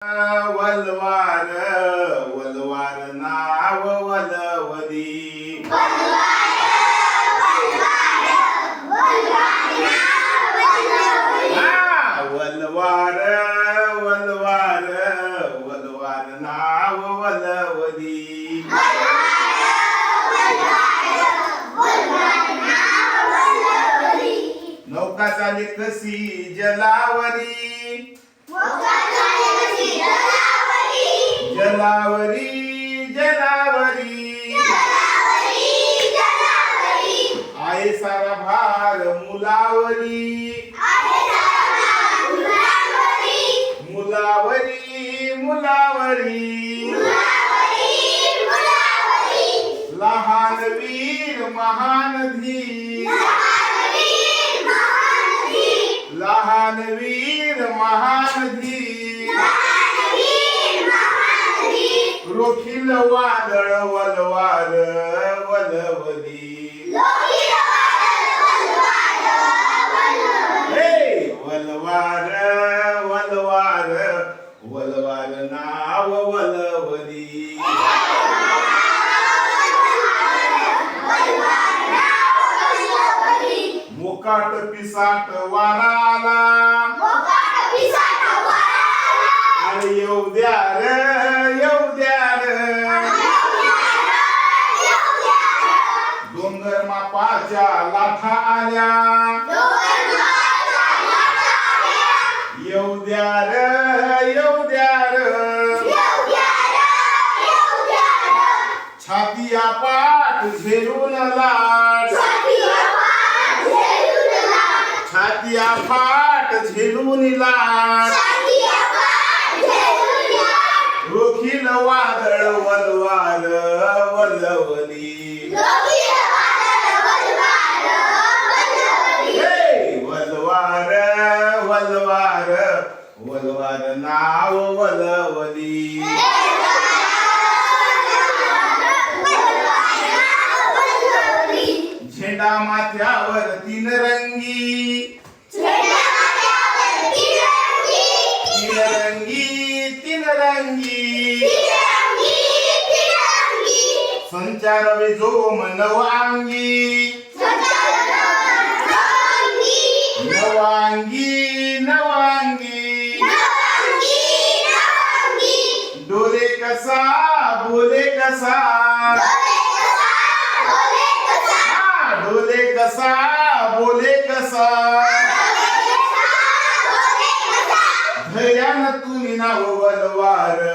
वलवार वलवार नाव वलवली वलवार वलवार वलवार नाव वलवली नौका चाले कशी जलावरी जलावरी जलावरी आहे सारा भार मुलावरी मुलावरी मुलावरी लहान वीर महान धीर लहान वीर महान धीर रोखील वादळ वलवार वलवली वलवार वलवार वलवार नाव वलवली मुकाट पिसाट वारा आला आणि येऊ द्या रे येऊ द्या रे डोंगर मापाच्या लाथा आल्या येऊ द्या रे येऊ द्या रे छाती पाठ झेलून लाट छाती पाठ झेलून लाट रोखील वादळ वलवार वलवली वलवार वलवार वलवार नाव वलवली झेंडा माथ्यावर तीन रंगी तीन रंगी तीन रंगी संचार जोम नवांगी नवांगी नवांगी डोले कसा बोले कसा डोले कसा बोले कसा धैर्यानं तुम्ही नाव वलवार